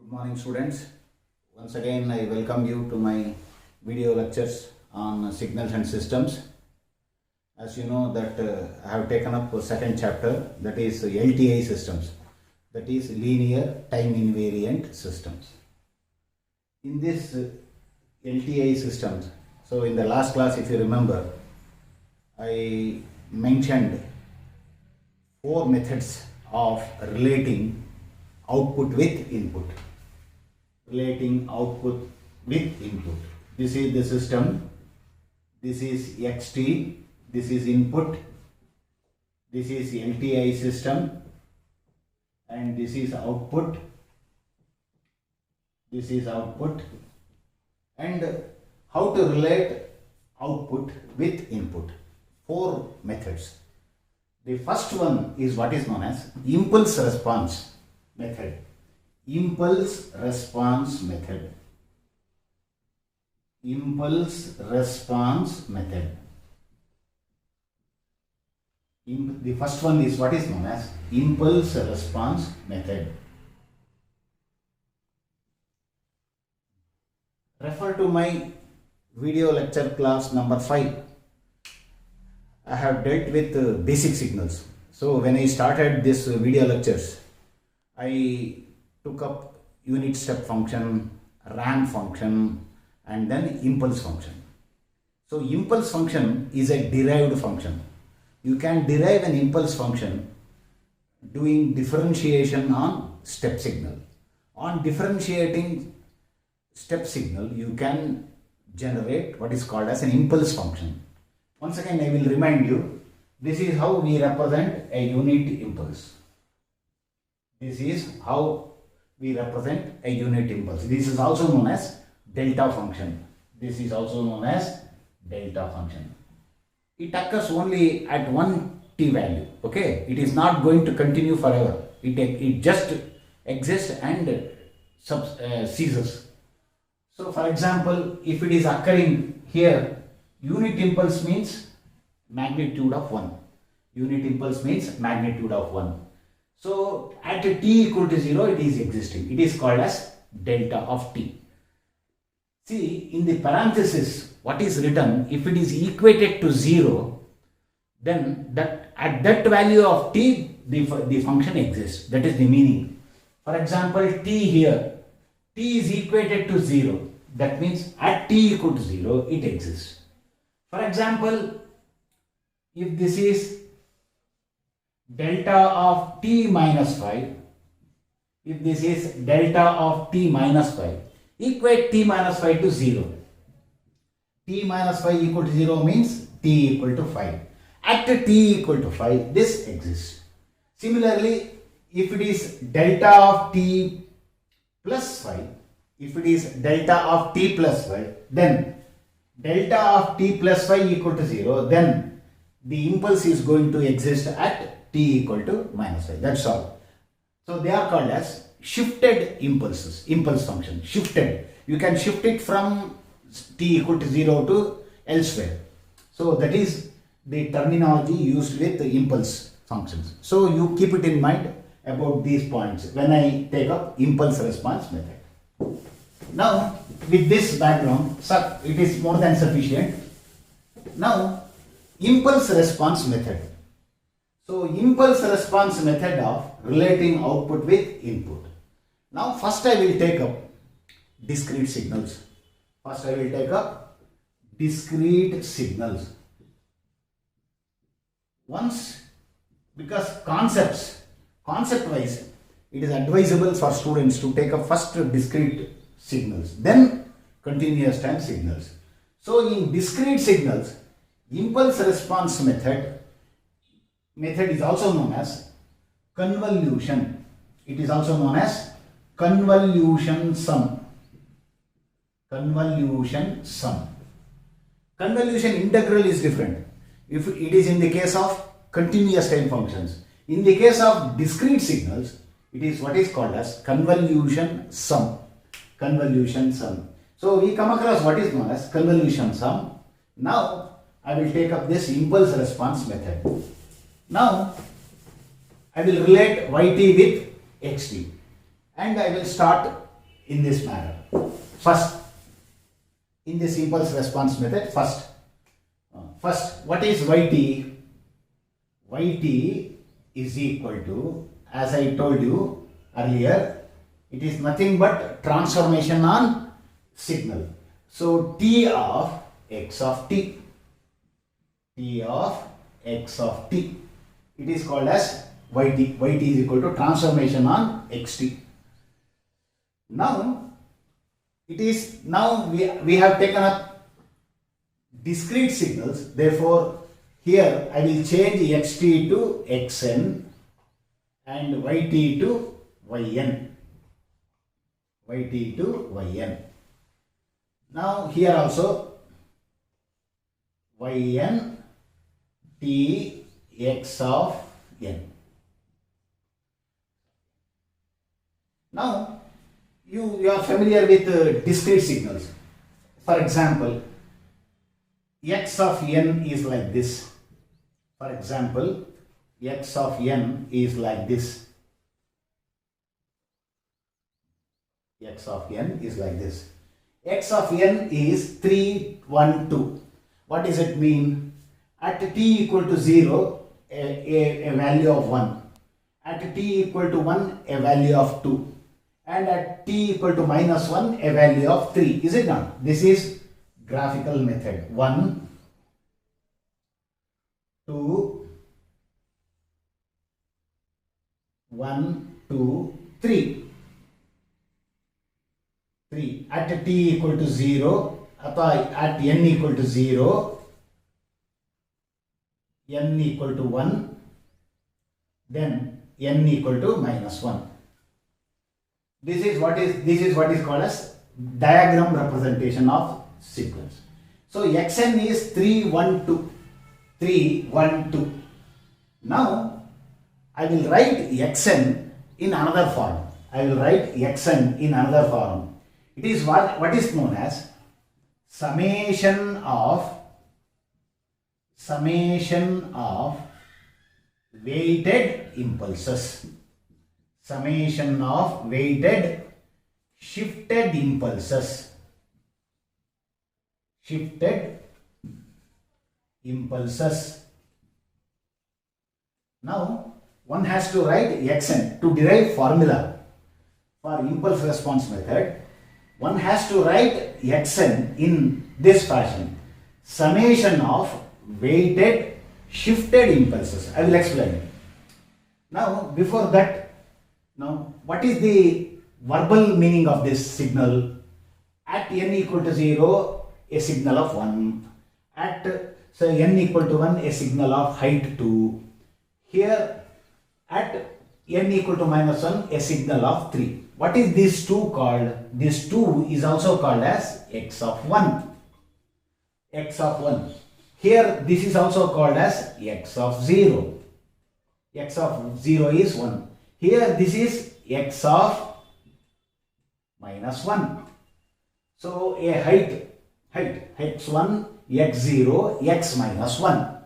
Good morning, students. Once again, I welcome you to my video lectures on signals and systems. As you know that I have taken up a second chapter, that is LTI systems, that is linear time invariant systems. In this LTI systems, so in the last class, if you remember, I mentioned 4 methods of relating output with input. Relating output with input. This is the system, this is XT, this is input, this is LTI system, and this is output, this is output, and how to relate output with input. 4 methods. The first one is what is known as impulse response method. Impulse response method. Impulse response method. The first one is what is known as impulse response method. Refer to my video lecture class number 5. I have dealt with basic signals. So when I started this video lectures, I took up unit step function, ramp function, and then impulse function. So impulse function is a derived function. You can derive an impulse function doing differentiation on step signal. On differentiating step signal, you can generate what is called as an impulse function. Once again, I will remind you, this is how we represent a unit impulse. This is how we represent a unit impulse. This is also known as delta function. This is also known as delta function. It occurs only at one t value. Okay, it is not going to continue forever. It just exists and ceases. So, for example, if it is occurring here, unit impulse means magnitude of 1. Unit impulse means magnitude of 1. So at t equal to 0, it is existing. It is called as delta of t. See, in the parenthesis, what is written, if it is equated to 0, then that at that value of t, the function exists. That is the meaning. For example, t here, t is equated to 0. That means at t equal to 0, it exists. For example, if this is delta of t minus 5, if this is delta of t minus 5, equate t minus 5 to 0. T minus 5 equal to 0 means t equal to 5. At t equal to 5, this exists. Similarly, if it is delta of t plus 5, if it is delta of t plus 5, then delta of t plus 5 equal to 0, then the impulse is going to exist at t equal to minus 5. That's all. So they are called as shifted impulses, impulse function, shifted. You can shift it from t equal to 0 to elsewhere. So that is the terminology used with the impulse functions. So you keep it in mind about these points when I take up impulse response method. Now with this background, it is more than sufficient. Now impulse response method. So impulse response method of relating output with input. Now first I will take up discrete signals. First I will take up discrete signals. Once, because concept wise, it is advisable for students to take up first discrete signals, then continuous time signals. So in discrete signals, impulse response method is also known as convolution. It is also known as convolution sum. Convolution sum. Convolution integral is different. If it is in the case of continuous time functions. In the case of discrete signals, it is what is called as convolution sum. Convolution sum. So we come across what is known as convolution sum. Now I will take up this impulse response method. Now I will relate yt with xt and I will start in this manner. First, in this impulse response method, first, what is Yt? Yt is equal to, as I told you earlier, it is nothing but transformation on signal. So T of x of t, T of x of t, it is called as Yt. Yt is equal to transformation on xt. Now we have taken up discrete signals. Therefore, here I will change xt to xn and yt to yn. Yt to yn. Now here also yn t x of n. Now you are familiar with discrete signals. For example, x of n is like this. For example, x of n is like this. X of n is like this. X of n is 3, 1, 2. What does it mean? At t equal to 0, a value of 1. At t equal to 1, a value of 2. And at t equal to minus 1, a value of 3. Is it not? This is graphical method. 1, 2, 1, 2, 3. 3 at t equal to 0, at n equal to 0, n equal to 1, then n equal to minus 1. This is what is called as diagram representation of sequence. So xn is 3, 1, 2. 3, 1, 2. Now I will write xn in another form. It is what is known as summation of weighted impulses. Summation of weighted shifted impulses. Now one has to write xn to derive formula for impulse response method. One has to write xn in this fashion: summation of weighted shifted impulses. I will explain. Now before that, what is the verbal meaning of this signal? At n equal to 0, a signal of 1. At n equal to 1, a signal of height 2. Here at n equal to minus 1, a signal of 3. What is this 2 called? This 2 is also called as x of 1. X of 1. Here this is also called as x of 0. X of 0 is 1. Here this is x of minus 1. So a height x1, x0, x minus 1.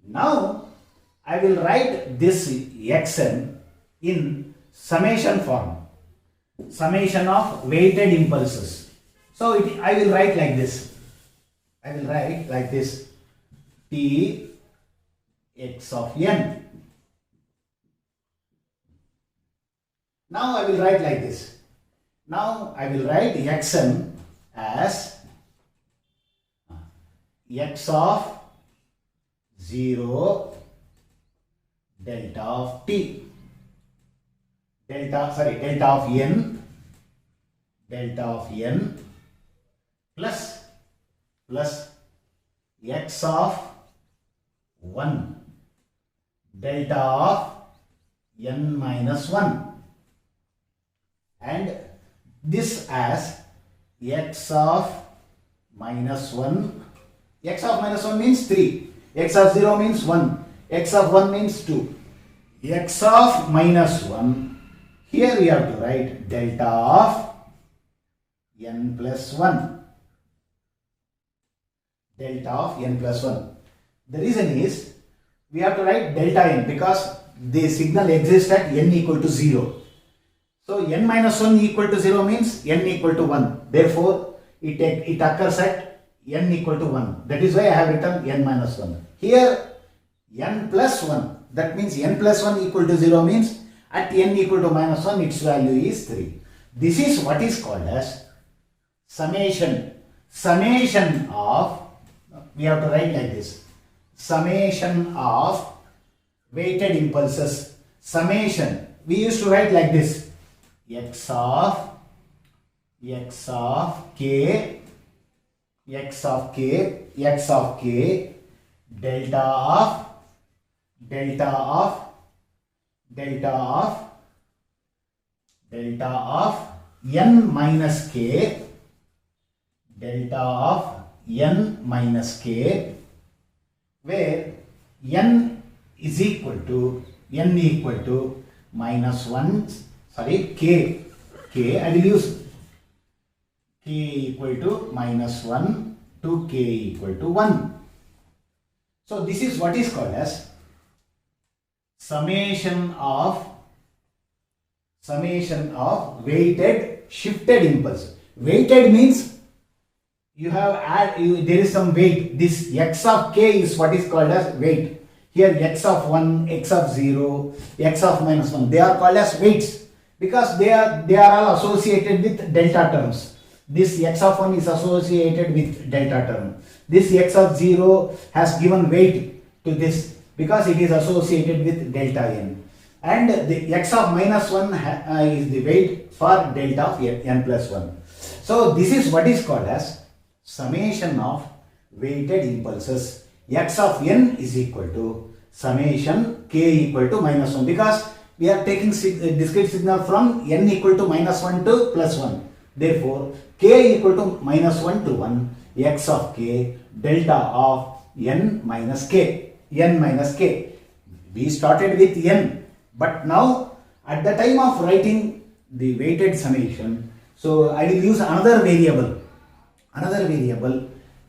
Now I will write this xn in summation form. Summation of weighted impulses. So I will write like this. T x of n. Now I will write like this. Now I will write xn as x of 0 delta of t. Delta of n plus x of 1 delta of n minus 1, and this as x of minus 1. X of minus 1 means 3, x of 0 means 1, x of 1 means 2. X of minus 1, here we have to write delta of n plus 1. Delta of n plus 1. The reason is we have to write delta n because the signal exists at n equal to 0. So n minus 1 equal to 0 means n equal to 1. Therefore, it occurs at n equal to 1. That is why I have written n minus 1. Here, n plus 1. That means n plus 1 equal to 0 means at n equal to minus 1, its value is 3. This is what is called as summation. Summation of, we have to write like this, summation of weighted impulses. Summation, we used to write like this, x of k, delta of n minus k, where n equal to minus 1, sorry, k, I will use k equal to minus 1 to k equal to 1. So this is what is called as summation of weighted shifted impulse. Weighted means you have there is some weight. This x of k is what is called as weight. Here x of 1, x of 0, x of minus 1, they are called as weights because they are all associated with delta terms. This x of 1 is associated with delta term. This x of 0 has given weight to this because it is associated with delta n. And the x of minus 1 is the weight for delta of n plus 1. So this is what is called as summation of weighted impulses. X of n is equal to summation k equal to minus 1 because we are taking discrete signal from n equal to minus 1 to plus 1. Therefore, k equal to minus 1 to 1, x of k, delta of n minus k. We started with n, but now at the time of writing the weighted summation, so I will use another variable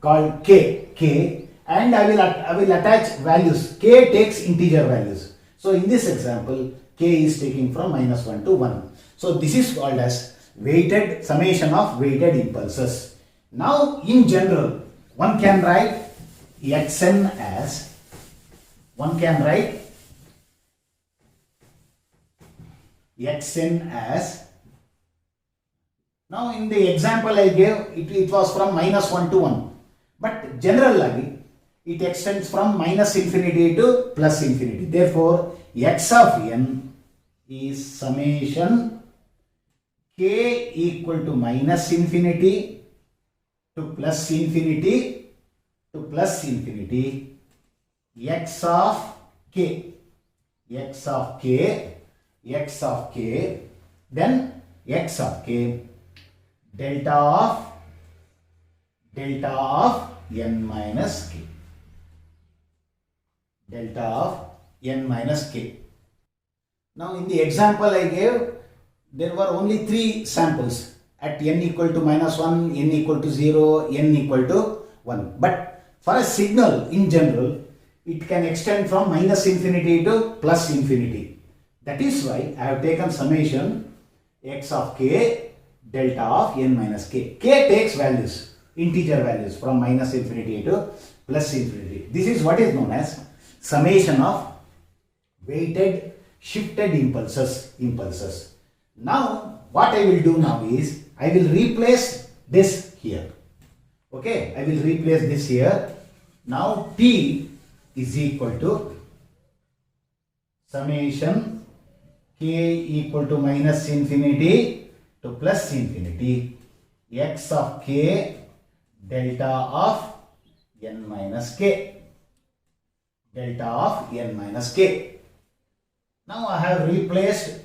called k, and I will attach values. K takes integer values. So in this example, k is taking from minus 1 to 1. So this is called as weighted summation of weighted impulses. Now in general, one can write xn as now in the example I gave, it was from minus 1 to 1. But generally, it extends from minus infinity to plus infinity. Therefore, x of n is summation k equal to minus infinity to plus infinity x of k, then x of k, delta of n minus k. Now in the example I gave, there were only 3 samples at n equal to minus 1, n equal to 0, n equal to 1. But for a signal in general, it can extend from minus infinity to plus infinity. That is why I have taken summation x of k, delta of n minus k. K takes values, integer values from minus infinity to plus infinity. This is what is known as summation of weighted shifted impulses. Now what I will do now is I will replace this here. Okay, I will replace this here. Now t is equal to summation k equal to minus infinity to plus infinity x of k, delta of n minus k. Now I have replaced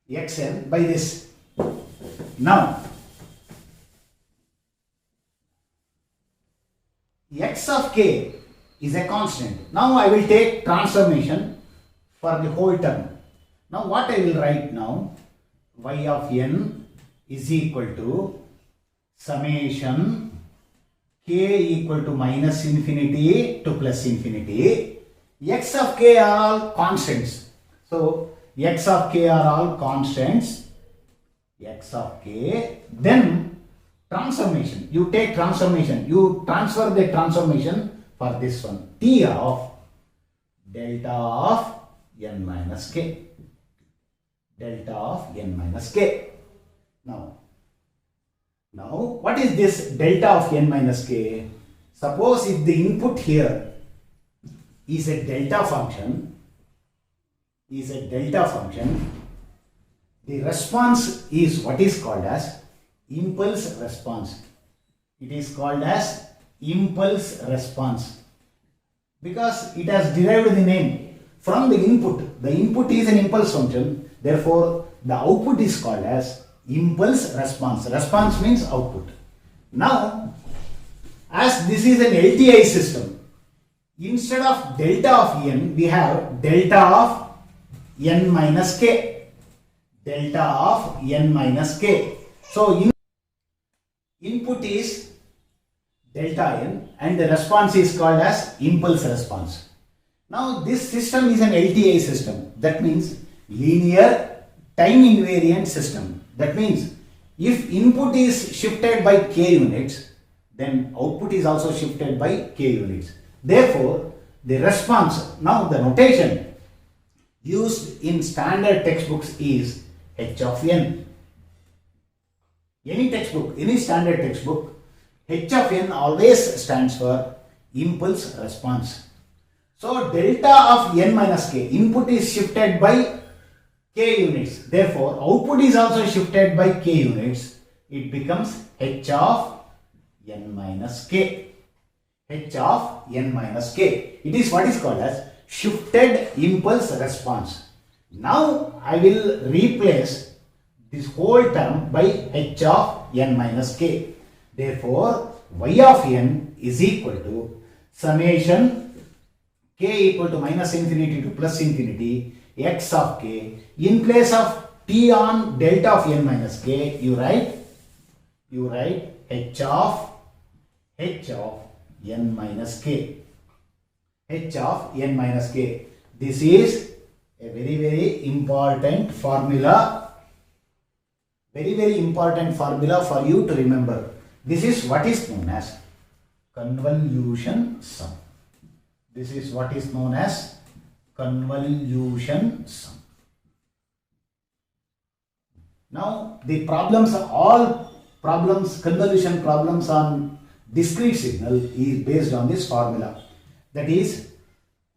xn by this. Now x of k is a constant. Now I will take transformation for the whole term. Now what I will write now, y of n is equal to summation k equal to minus infinity to plus infinity. X of k are all constants. So x of k are all constants. x of k, then transformation. You take transformation. You transfer the transformation for this one. T of delta of n minus k. Delta of n minus k. Now, what is this delta of n minus k? Suppose if the input here is a delta function, the response is what is called as impulse response. It is called as impulse response because it has derived the name from the input. The input is an impulse function, therefore the output is called as impulse response. Response means output. Now, as this is an LTI system, instead of delta of n, we have delta of n minus k. Delta of n minus k. So, input is delta n and the response is called as impulse response. Now, this system is an LTI system. That means linear time invariant system. That means if input is shifted by k units, then output is also shifted by k units. Therefore, the response, now the notation used in standard textbooks is h of n. Any textbook, any standard textbook, h of n always stands for impulse response. So, delta of n minus k, input is shifted by k units. Therefore, output is also shifted by k units. It becomes h of n minus k. H of n minus k. It is what is called as shifted impulse response. Now, I will replace this whole term by h of n minus k. Therefore, y of n is equal to summation k equal to minus infinity to plus infinity x of k. In place of t on delta of n minus k, you write h of n minus k. H of n minus k. This is a very important formula. Very important formula for you to remember. This is what is known as convolution sum. This is what is known as convolution sum. Now, the problems, all problems, convolution problems on discrete signal is based on this formula. That is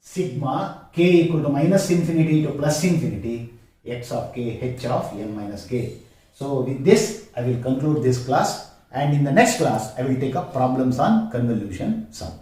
sigma k equal to minus infinity to plus infinity x of k h of n minus k. So, with this, I will conclude this class, and in the next class, I will take up problems on convolution sum.